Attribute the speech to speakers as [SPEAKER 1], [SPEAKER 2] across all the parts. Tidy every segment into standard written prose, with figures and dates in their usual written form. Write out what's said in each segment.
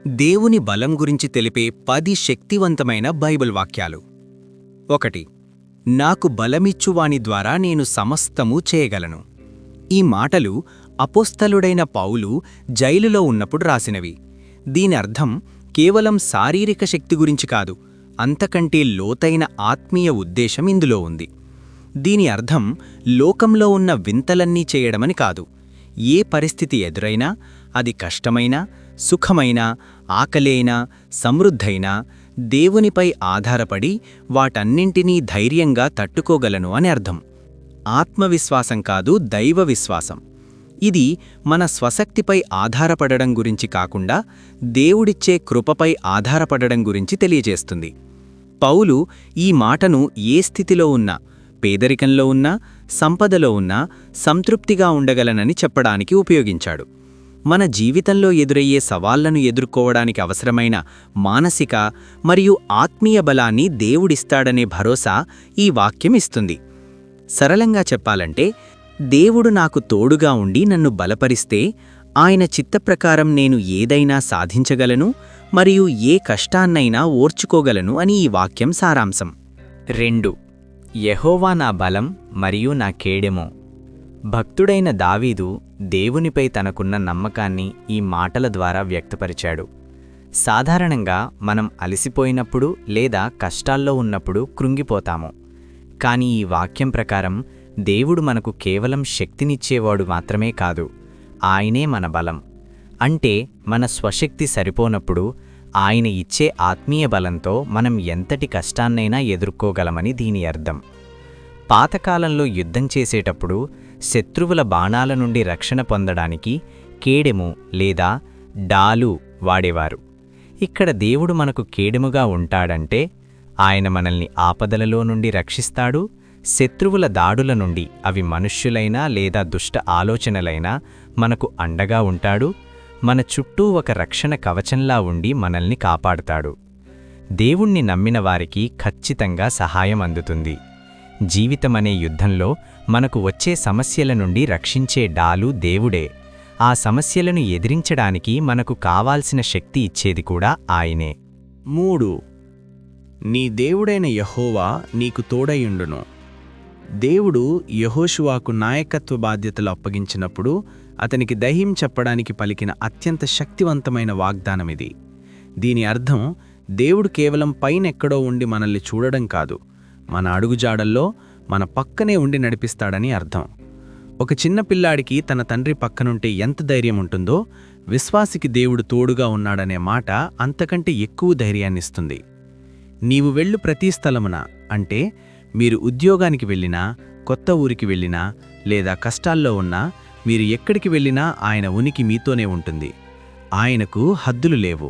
[SPEAKER 1] దేవుని బలం గురించి తెలిపే 10 శక్తివంతమైన బైబిల్ వాక్యాలు. 1. నాకు బలమిచ్చువాని ద్వారా నేను సమస్తమూ చేయగలను. ఈ మాటలు అపోస్తలుడైన పౌలు జైలులో ఉన్నప్పుడు రాసినవి. దీని అర్థం కేవలం శారీరక శక్తి గురించి కాదు, అంతకంటే లోతైన ఆత్మీయ ఉద్దేశం ఇందులో ఉంది. దీని అర్థం లోకంలో ఉన్న వింతలన్నీ చేయడమని కాదు. ఏ పరిస్థితి ఎదురైనా, అది కష్టమైనా, సుఖమైనా, ఆకలైనా, సమృద్ధైనా, దేవునిపై ఆధారపడి వాటన్నింటినీ ధైర్యంగా తట్టుకోగలను అని అర్థం. ఆత్మవిశ్వాసం కాదు, దైవ విశ్వాసం. ఇది మన స్వశక్తిపై ఆధారపడడం గురించి కాకుండా దేవుడిచ్చే కృపపై ఆధారపడడం గురించి తెలియజేస్తుంది. పౌలు ఈ మాటను ఏ స్థితిలో ఉన్నా, పేదరికంలో ఉన్నా, సంపదలో ఉన్నా సంతృప్తిగా ఉండగలనని చెప్పడానికి ఉపయోగించాడు. మన జీవితంలో ఎదురయ్యే సవాళ్లను ఎదుర్కోవడానికి అవసరమైన మానసిక మరియు ఆత్మీయ బలాన్ని దేవుడిస్తాడనే భరోసా ఈ వాక్యం ఇస్తుంది. సరళంగా చెప్పాలంటే, దేవుడు నాకు తోడుగా ఉండి నన్ను బలపరిస్తే ఆయన చిత్తప్రకారం నేను ఏదైనా సాధించగలను మరియు ఏ కష్టాన్నైనా ఓర్చుకోగలను అని ఈ వాక్యం సారాంశం. 2. యెహోవా నా బలం మరియు నా కేడెము. భక్తుడైన దావీదు దేవునిపై తనకున్న నమ్మకాన్ని ఈ మాటల ద్వారా వ్యక్తపరిచాడు. సాధారణంగా మనం అలసిపోయినప్పుడు లేదా కష్టాల్లో ఉన్నప్పుడు కృంగిపోతాము. కానీ ఈ వాక్యం ప్రకారం దేవుడు మనకు కేవలం శక్తినిచ్చేవాడు మాత్రమే కాదు, ఆయనే మన బలం. అంటే మన స్వశక్తి సరిపోనప్పుడు ఆయన ఇచ్చే ఆత్మీయ బలంతో మనం ఎంతటి కష్టాన్నైనా ఎదుర్కోగలమని దీని అర్థం. పాతకాలంలో యుద్ధం చేసేటప్పుడు శత్రువుల బాణాల నుండి రక్షణ పొందడానికి కేడెము లేదా డాలు వాడేవారు. ఇక్కడ దేవుడు మనకు కేడెముగా ఉంటాడంటే ఆయన మనల్ని ఆపదలలో నుండి రక్షిస్తాడు, శత్రువుల దాడుల నుండి, అవి మనుష్యులైనా లేదా దుష్ట ఆలోచనలైనా, మనకు అండగా ఉంటాడు, మన చుట్టూ ఒక రక్షణ కవచంలా ఉండి మనల్ని కాపాడుతాడు. దేవుణ్ణి నమ్మిన వారికి ఖచ్చితంగా సహాయం అందుతుంది. జీవితమనే యుద్ధంలో మనకు వచ్చే సమస్యల నుండి రక్షించే డాలు దేవుడే. ఆ సమస్యలను ఎదిరించడానికి మనకు కావాల్సిన శక్తి ఇచ్చేది కూడా ఆయనే.
[SPEAKER 2] 3. నీ దేవుడైన యెహోవా నీకు తోడయుండును. దేవుడు యెహోషువాకు నాయకత్వ బాధ్యతలు అప్పగించినప్పుడు అతనికి ధైర్యం చెప్పడానికి పలికిన అత్యంత శక్తివంతమైన వాగ్దానమిది. దీని అర్థం దేవుడు కేవలం పైనెక్కడో ఉండి మనల్ని చూడడం కాదు, మన అడుగుజాడల్లో మన పక్కనే ఉండి నడిపిస్తాడని అర్థం. ఒక చిన్న పిల్లాడికి తన తండ్రి పక్కనుంటే ఎంత ధైర్యం ఉంటుందో, విశ్వాసికి దేవుడు తోడుగా ఉన్నాడనే మాట అంతకంటే ఎక్కువ ధైర్యాన్నిస్తుంది. నీవు వెళ్ళు ప్రతి స్థలమున అంటే మీరు ఉద్యోగానికి వెళ్ళినా, కొత్త ఊరికి వెళ్ళినా లేదా కష్టాల్లో ఉన్నా, మీరు ఎక్కడికి వెళ్ళినా ఆయన ఉనికి మీతోనే ఉంటుంది. ఆయనకు హద్దులు లేవు.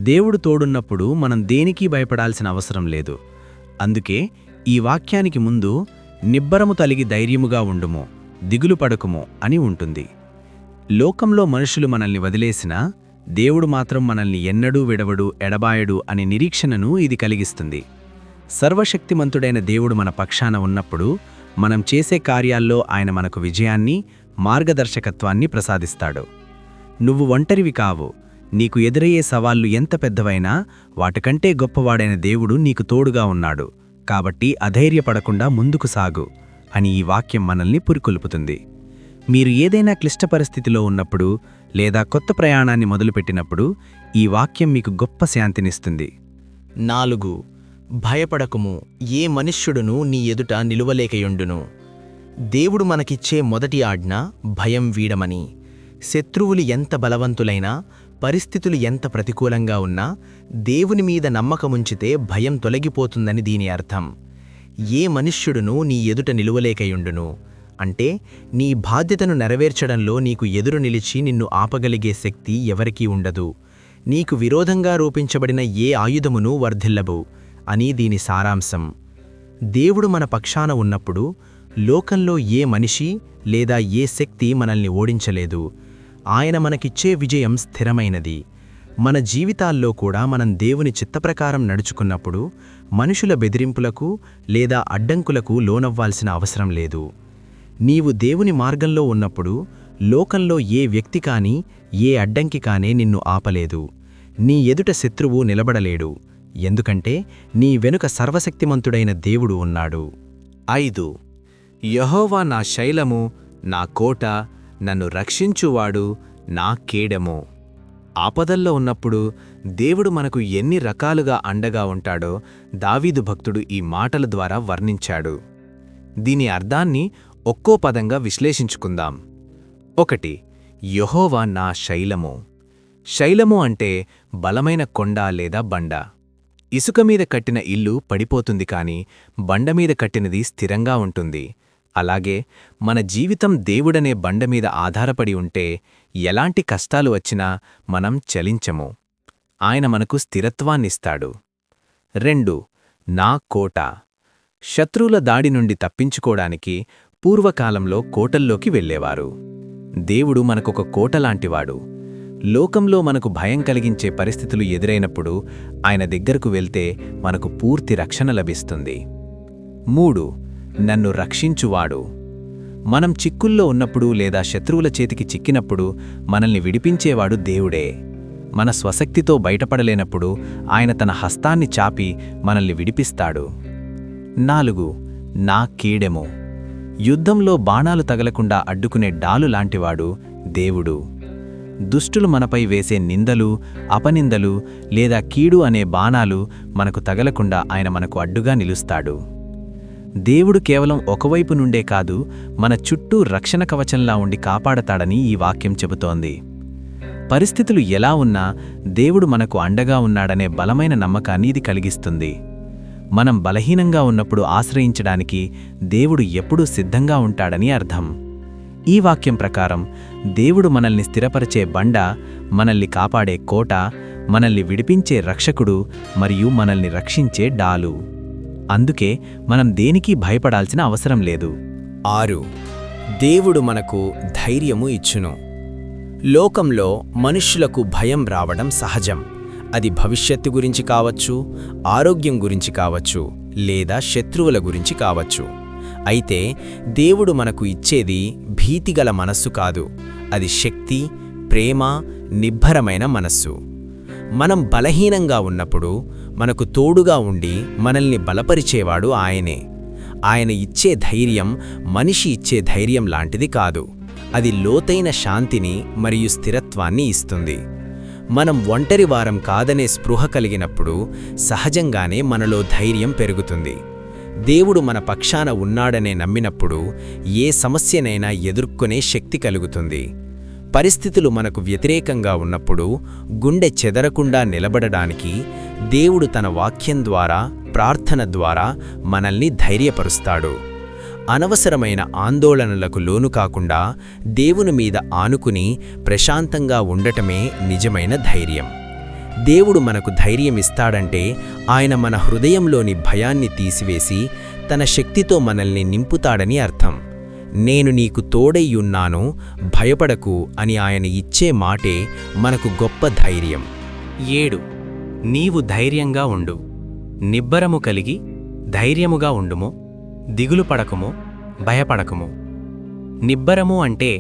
[SPEAKER 2] దేవుడు తోడున్నప్పుడు మనం దేనికీ భయపడాల్సిన అవసరం లేదు. అందుకే ఈ వాక్యానికి ముందు నిబ్బరము తలిగి ధైర్యముగా ఉండుము, దిగులు పడకుము అని ఉంటుంది. లోకంలో మనుషులు మనల్ని వదిలేసినా దేవుడు మాత్రం మనల్ని ఎన్నడూ విడవడు, ఎడబాయడు అనే నిరీక్షణను ఇది కలిగిస్తుంది. సర్వశక్తిమంతుడైన దేవుడు మన పక్షాన ఉన్నప్పుడు మనం చేసే కార్యాల్లో ఆయన మనకు విజయాన్ని, మార్గదర్శకత్వాన్ని ప్రసాదిస్తాడు. నువ్వు ఒంటరివి కావు. నీకు ఎదురయ్యే సవాళ్లు ఎంత పెద్దవైనా వాటికంటే గొప్పవాడైన దేవుడు నీకు తోడుగా ఉన్నాడు. కాబట్టి అధైర్యపడకుండా ముందుకు సాగు అని ఈ వాక్యం మనల్ని పురికొల్పుతుంది. మీరు ఏదైనా క్లిష్ట పరిస్థితిలో ఉన్నప్పుడు లేదా కొత్త ప్రయాణాన్ని మొదలుపెట్టినప్పుడు ఈ వాక్యం మీకు గొప్ప శాంతినిస్తుంది.
[SPEAKER 3] 4. భయపడకుము, ఏ మనుష్యుడును నీ ఎదుట నిలువలేకయుండును. దేవుడు మనకిచ్చే మొదటి ఆజ్ఞ భయం వీడమని. శత్రువులు ఎంత బలవంతులైనా, పరిస్థితులు ఎంత ప్రతికూలంగా ఉన్నా దేవుని మీద నమ్మకముంచితే భయం తొలగిపోతుందని దీని అర్థం. ఏ మనుష్యుడును నీ ఎదుట నిలువలేకయుండును అంటే నీ బాధ్యతను నెరవేర్చడంలో నీకు ఎదురు నిలిచి నిన్ను ఆపగలిగే శక్తి ఎవరికీ ఉండదు. నీకు విరోధంగా రూపించబడిన ఏ ఆయుధమును వర్ధిల్లవు అని దీని సారాంశం. దేవుడు మన పక్షాన ఉన్నప్పుడు లోకంలో ఏ మనిషి లేదా ఏ శక్తి మనల్ని ఓడించలేదు. ఆయన మనకిచ్చే విజయం స్థిరమైనది. మన జీవితాల్లో కూడా మనం దేవుని చిత్తప్రకారం నడుచుకున్నప్పుడు మనుషుల బెదిరింపులకు లేదా అడ్డంకులకు లోనవ్వాల్సిన అవసరం లేదు. నీవు దేవుని మార్గంలో ఉన్నప్పుడు లోకంలో ఏ వ్యక్తి కానీ, ఏ అడ్డంకి కానే నిన్ను ఆపలేదు. నీ ఎదుట శత్రువు నిలబడలేడు, ఎందుకంటే నీ వెనుక సర్వశక్తిమంతుడైన దేవుడు ఉన్నాడు.
[SPEAKER 2] 5 యెహోవా నా శైలము, నా కోట, నన్ను రక్షించువాడు, నా కేడెము. ఆపదల్లో ఉన్నప్పుడు దేవుడు మనకు ఎన్ని రకాలుగా అండగా ఉంటాడో దావీదు భక్తుడు ఈ మాటల ద్వారా వర్ణించాడు. దీని అర్థాన్ని ఒక్కో పదంగా విశ్లేషించుకుందాం. 1 యెహోవా నా శైలము. శైలము అంటే బలమైన కొండ లేదా బండ. ఇసుక మీద కట్టిన ఇల్లు పడిపోతుంది కాని బండమీద కట్టినది స్థిరంగా ఉంటుంది. అలాగే మన జీవితం దేవుడనే బండ మీద ఆధారపడి ఉంటే ఎలాంటి కష్టాలు వచ్చినా మనం చలించము. ఆయన మనకు స్థిరత్వాన్నిస్తాడు. 2 నా కోట. శత్రువుల దాడి నుండి తప్పించుకోడానికి పూర్వకాలంలో కోటల్లోకి వెళ్ళేవారు. దేవుడు మనకొక కోటలాంటివాడు. లోకంలో మనకు భయం కలిగించే పరిస్థితులు ఎదురైనప్పుడు ఆయన దగ్గరకు వెళ్తే మనకు పూర్తి రక్షణ లభిస్తుంది. 3 నన్ను రక్షించువాడు. మనం చిక్కుల్లో ఉన్నప్పుడు లేదా శత్రువుల చేతికి చిక్కినప్పుడు మనల్ని విడిపించేవాడు దేవుడే. మన స్వశక్తితో బయటపడలేనప్పుడు ఆయన తన హస్తాన్ని చాపి మనల్ని విడిపిస్తాడు. 4 నా కీడెము. యుద్ధంలో బాణాలు తగలకుండా అడ్డుకునే డాలు లాంటివాడు దేవుడు. దుష్టులు మనపై వేసే నిందలు, అపనిందలు లేదా కీడు అనే బాణాలు మనకు తగలకుండా ఆయన మనకు అడ్డుగా నిలుస్తాడు. దేవుడు కేవలం ఒకవైపు నుండే కాదు, మన చుట్టూ రక్షణ కవచంలా ఉండి కాపాడతాడని ఈ వాక్యం చెబుతోంది. పరిస్థితులు ఎలా ఉన్నా దేవుడు మనకు అండగా ఉన్నాడనే బలమైన నమ్మకాన్ని ఇది కలిగిస్తుంది. మనం బలహీనంగా ఉన్నప్పుడు ఆశ్రయించడానికి దేవుడు ఎప్పుడూ సిద్ధంగా ఉంటాడని అర్థం. ఈ వాక్యం ప్రకారం దేవుడు మనల్ని స్థిరపరిచే బండ, మనల్ని కాపాడే కోట, మనల్ని విడిపించే రక్షకుడు మరియు మనల్ని రక్షించే డాలు. అందుకే మనం దేనికీ భయపడాల్సిన అవసరం లేదు.
[SPEAKER 1] 6 దేవుడు మనకు ధైర్యము ఇచ్చును. లోకంలో మనుష్యులకు భయం రావడం సహజం. అది భవిష్యత్తు గురించి కావచ్చు, ఆరోగ్యం గురించి కావచ్చు, లేదా శత్రువుల గురించి కావచ్చు. అయితే దేవుడు మనకు ఇచ్చేది భీతిగల మనస్సు కాదు, అది శక్తి, ప్రేమ, నిబ్బరమైన మనస్సు. మనం బలహీనంగా ఉన్నప్పుడు మనకు తోడుగా ఉండి మనల్ని బలపరిచేవాడు ఆయనే. ఆయన ఇచ్చే ధైర్యం మనిషి ఇచ్చే ధైర్యం లాంటిది కాదు. అది లోతైన శాంతిని మరియు స్థిరత్వాన్ని ఇస్తుంది. మనం ఒంటరివారం కాదనే స్పృహ కలిగినప్పుడు సహజంగానే మనలో ధైర్యం పెరుగుతుంది. దేవుడు మన పక్షాన ఉన్నాడనే నమ్మినప్పుడు ఏ సమస్యనైనా ఎదుర్కొనే శక్తి కలుగుతుంది. పరిస్థితులు మనకు వ్యతిరేకంగా ఉన్నప్పుడు గుండె చెదరకుండా నిలబడడానికి దేవుడు తన వాక్యం ద్వారా, ప్రార్థన ద్వారా మనల్ని ధైర్యపరుస్తాడు. అనవసరమైన ఆందోళనలకు లోను కాకుండా దేవుని మీద ఆనుకుని ప్రశాంతంగా ఉండటమే నిజమైన ధైర్యం. దేవుడు మనకు ధైర్యమిస్తాడంటే ఆయన మన హృదయంలోని భయాన్ని తీసివేసి తన శక్తితో మనల్ని నింపుతాడని అర్థం. నేను నీకు తోడైయున్నాను, భయపడకు అని ఆయన ఇచ్చే మాటే మనకు గొప్ప ధైర్యం.
[SPEAKER 2] 7 నీవు ధైర్యంగా ఉండు. నిబ్బరము కలిగి ధైర్యముగా ఉండుము, దిగులు పడకుము, భయపడకుము. నిబ్బరము అంటే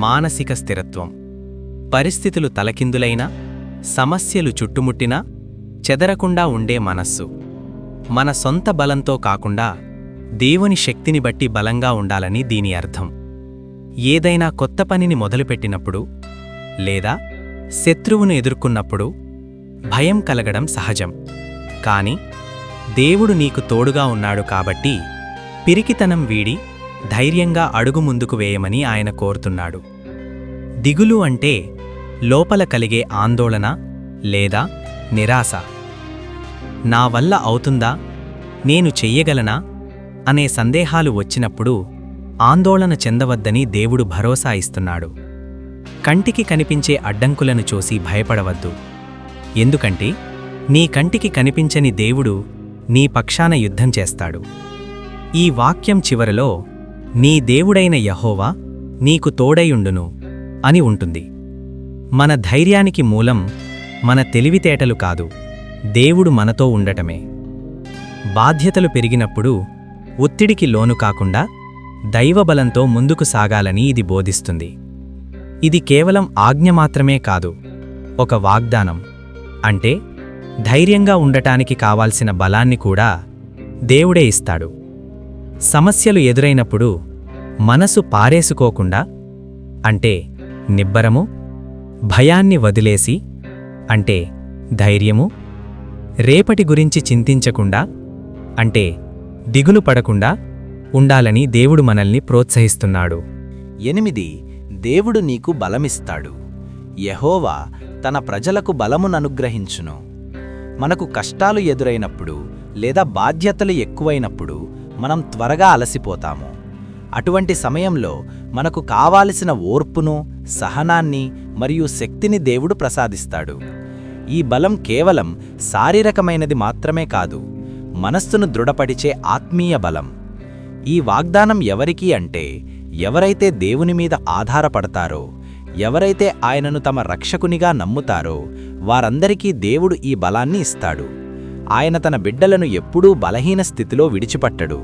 [SPEAKER 2] మానసిక స్థిరత్వం. పరిస్థితులు తలకిందులైనా, సమస్యలు చుట్టుముట్టినా చెదరకుండా ఉండే మనస్సు. మన సొంత బలంతో కాకుండా దేవుని శక్తిని బట్టి బలంగా ఉండాలని దీని అర్థం. ఏదైనా కొత్త పనిని మొదలుపెట్టినప్పుడు లేదా శత్రువును ఎదుర్కొన్నప్పుడు భయం కలగడం సహజం. కాని దేవుడు నీకు తోడుగా ఉన్నాడు కాబట్టి పిరికితనం వీడి ధైర్యంగా అడుగు ముందుకు వేయమని ఆయన కోరుతున్నాడు. దిగులు అంటే లోపల కలిగే ఆందోళన లేదా నిరాశ. నా వల్ల అవుతుందా, నేను చెయ్యగలనా అనే సందేహాలు వచ్చినప్పుడు ఆందోళన చెందవద్దని దేవుడు భరోసా ఇస్తున్నాడు. కంటికి కనిపించే అడ్డంకులను చూసి భయపడవద్దు. ఎందుకంటే నీ కంటికి కనిపించని దేవుడు నీ పక్షాన యుద్ధం చేస్తాడు. ఈ వాక్యం చివరలో నీ దేవుడైన యెహోవా నీకు తోడైయుండును అని ఉంటుంది. మన ధైర్యానికి మూలం మన తెలివితేటలు కాదు, దేవుడు మనతో ఉండటమే. బాధ్యతలు పెరిగినప్పుడు ఒత్తిడికి లోను కాకుండా దైవబలంతో ముందుకు సాగాలని ఇది బోధిస్తుంది. ఇది కేవలం ఆజ్ఞ మాత్రమే కాదు, ఒక వాగ్దానం,
[SPEAKER 1] అంటే ధైర్యంగా ఉండటానికి కావాల్సిన బలాన్ని కూడా దేవుడే ఇస్తాడు. సమస్యలు ఎదురైనప్పుడు మనసు పారేసుకోకుండా, అంటే నిబ్బరము, భయాన్ని వదిలేసి, అంటే ధైర్యము, రేపటి గురించి చింతించకుండా, అంటే దిగులు పడకుండా ఉండాలని దేవుడు మనల్ని ప్రోత్సహిస్తున్నాడు.
[SPEAKER 2] 8 దేవుడు నీకు బలమిస్తాడు. యెహోవా తన ప్రజలకు బలముననుగ్రహించును. మనకు కష్టాలు ఎదురైనప్పుడు లేదా బాధ్యతలు ఎక్కువైనప్పుడు మనం త్వరగా అలసిపోతాము. అటువంటి సమయంలో మనకు కావాల్సిన ఓర్పును, సహనాన్ని మరియు శక్తిని దేవుడు ప్రసాదిస్తాడు. ఈ బలం కేవలం శారీరకమైనది మాత్రమే కాదు, మనస్సును దృఢపరిచే ఆత్మీయ బలం. ఈ వాగ్దానం ఎవరికి అంటే, ఎవరైతే దేవుని మీద ఆధారపడతారో, ఎవరైతే ఆయనను తమ రక్షకునిగా నమ్ముతారో వారందరికీ దేవుడు ఈ బలాన్ని ఇస్తాడు. ఆయన తన బిడ్డలను ఎప్పుడూ బలహీన స్థితిలో విడిచిపట్టడు.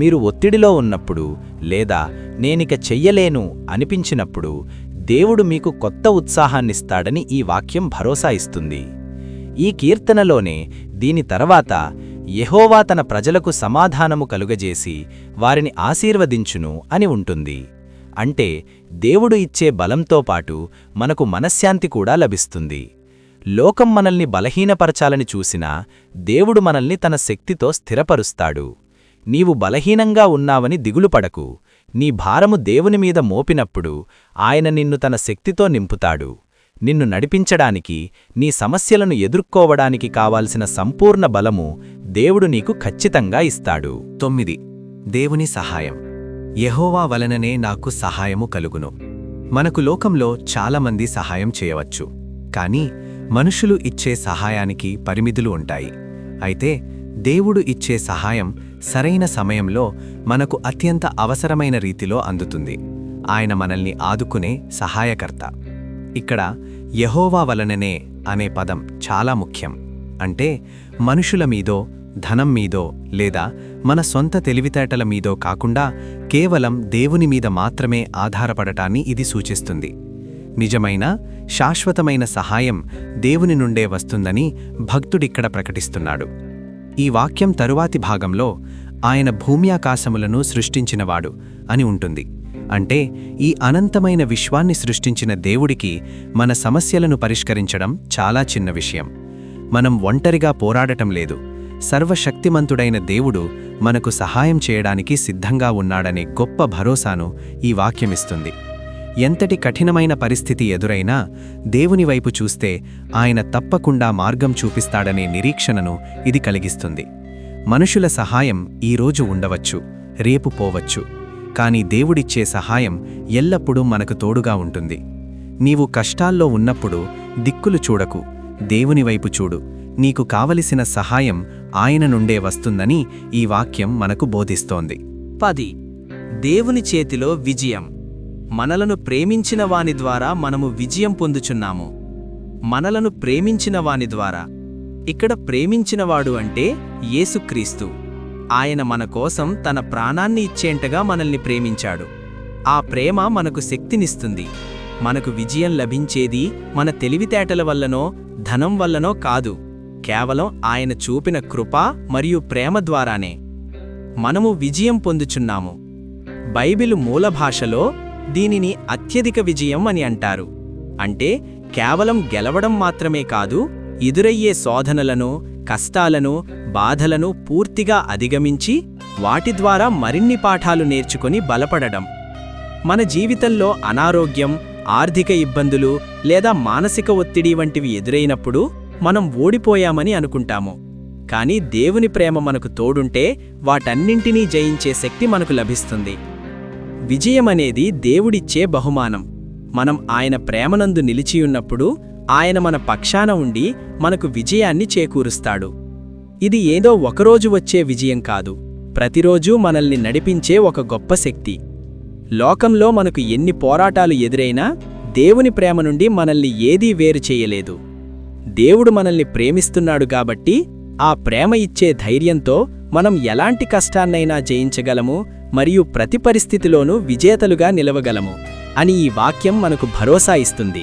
[SPEAKER 2] మీరు ఒత్తిడిలో ఉన్నప్పుడు లేదా నేనిక చెయ్యలేను అనిపించినప్పుడు దేవుడు మీకు కొత్త ఉత్సాహాన్నిస్తాడని ఈ వాక్యం భరోసా ఇస్తుంది. ఈ కీర్తనలోనే దీని తర్వాత యెహోవా తన ప్రజలకు సమాధానము కలుగజేసి వారిని ఆశీర్వదించును అని ఉంటుంది. అంటే దేవుడు ఇచ్చే బలంతో పాటు మనకు మనశ్శాంతి కూడా లభిస్తుంది. లోకం మనల్ని బలహీనపరచాలని చూసినా దేవుడు మనల్ని తన శక్తితో స్థిరపరుస్తాడు. నీవు బలహీనంగా ఉన్నావని దిగులుపడకు. నీ భారము దేవుని మీద మోపినప్పుడు ఆయన నిన్ను తన శక్తితో నింపుతాడు. నిన్ను నడిపించడానికి, నీ సమస్యలను ఎదుర్కోవడానికి కావాల్సిన సంపూర్ణ బలము దేవుడు నీకు ఖచ్చితంగా ఇస్తాడు.
[SPEAKER 1] 9 దేవుని సహాయం. యెహోవా వలననే నాకు సహాయము కలుగును. మనకు లోకంలో చాలామంది సహాయం చేయవచ్చు, కానీ మనుషులు ఇచ్చే సహాయానికి పరిమితులు ఉంటాయి. అయితే దేవుడు ఇచ్చే సహాయం సరైన సమయంలో మనకు అత్యంత అవసరమైన రీతిలో అందుతుంది. ఆయన మనల్ని ఆదుకునే సహాయకర్త. ఇక్కడ యెహోవా వలననే అనే పదం చాలా ముఖ్యం. అంటే మనుషుల మీదో, ధనం మీదో లేదా మన సొంత తెలివితేటల మీదో కాకుండా కేవలం దేవుని మీద మాత్రమే ఆధారపడటాన్ని ఇది సూచిస్తుంది. నిజమైన, శాశ్వతమైన సహాయం దేవుని నుండే వస్తుందని భక్తుడిక్కడ ప్రకటిస్తున్నాడు. ఈ వాక్యం తరువాతి భాగంలో ఆయన భూమ్యాకాశములను సృష్టించినవాడు అని ఉంటుంది. అంటే ఈ అనంతమైన విశ్వాన్ని సృష్టించిన దేవుడికి మన సమస్యలను పరిష్కరించడం చాలా చిన్న విషయం. మనం ఒంటరిగా పోరాడటం లేదు. సర్వశక్తిమంతుడైన దేవుడు మనకు సహాయం చేయడానికి సిద్ధంగా ఉన్నాడనే గొప్ప భరోసాను ఈ వాక్యమిస్తుంది. ఎంతటి కఠినమైన పరిస్థితి ఎదురైనా దేవుని వైపు చూస్తే ఆయన తప్పకుండా మార్గం చూపిస్తాడనే నిరీక్షణను ఇది కలిగిస్తుంది. మనుషుల సహాయం ఈరోజు ఉండవచ్చు, రేపు పోవచ్చు, కానీ దేవుడిచ్చే సహాయం ఎల్లప్పుడూ మనకు తోడుగా ఉంటుంది. నీవు కష్టాల్లో ఉన్నప్పుడు దిక్కులు చూడకు, దేవుని వైపు చూడు. నీకు కావలసిన సహాయం ఆయన నుండే వస్తుందని ఈ వాక్యం మనకు బోధిస్తోంది.
[SPEAKER 3] 10 దేవుని చేతిలో విజయం. మనలను ప్రేమించిన వాని ద్వారా మనము విజయం పొందుచున్నాము. మనలను ప్రేమించిన వాని ద్వారా. ఇక్కడ ప్రేమించినవాడు అంటే యేసుక్రీస్తు. ఆయన మన కోసం తన ప్రాణాన్ని ఇచ్చేంతగా మనల్ని ప్రేమించాడు. ఆ ప్రేమ మనకు శక్తినిస్తుంది. మనకు విజయం లభించేది మన తెలివితేటల వల్లనో ధనం వల్లనో కాదు, కేవలం ఆయన చూపిన కృప మరియు ప్రేమ ద్వారానే మనము విజయం పొందుచున్నాము. బైబిలు మూల భాషలో దీనిని అత్యధిక విజయం అని అంటారు. అంటే కేవలం గెలవడం మాత్రమే కాదు, ఎదురయ్యే శోధనలను, కష్టాలను, బాధలను పూర్తిగా అధిగమించి వాటి ద్వారా మరిన్ని పాఠాలు నేర్చుకొని బలపడడం. మన జీవితంలో అనారోగ్యం, ఆర్థిక ఇబ్బందులు లేదా మానసిక ఒత్తిడి వంటివి ఎదురైనప్పుడు మనం ఓడిపోయామని అనుకుంటాము. కానీ దేవుని ప్రేమ మనకు తోడుంటే వాటన్నింటినీ జయించే శక్తి మనకు లభిస్తుంది. విజయమనేది దేవుడిచ్చే బహుమానం. మనం ఆయన ప్రేమనందు నిలిచియున్నప్పుడు ఆయన మన పక్షాన ఉండి మనకు విజయాన్ని చేకూరుస్తాడు. ఇది ఏదో ఒకరోజు వచ్చే విజయం కాదు, ప్రతిరోజూ మనల్ని నడిపించే ఒక గొప్ప శక్తి. లోకంలో మనకు ఎన్ని పోరాటాలు ఎదురైనా దేవుని ప్రేమ నుండి మనల్ని ఏదీ వేరు చేయలేదు. దేవుడు మనల్ని ప్రేమిస్తున్నాడు కాబట్టి ఆ ప్రేమ ఇచ్చే ధైర్యంతో మనం ఎలాంటి కష్టాన్నైనా జయించగలము మరియు ప్రతి పరిస్థితిలోనూ విజేతలుగా నిలవగలము అని ఈ వాక్యం మనకు భరోసా ఇస్తుంది.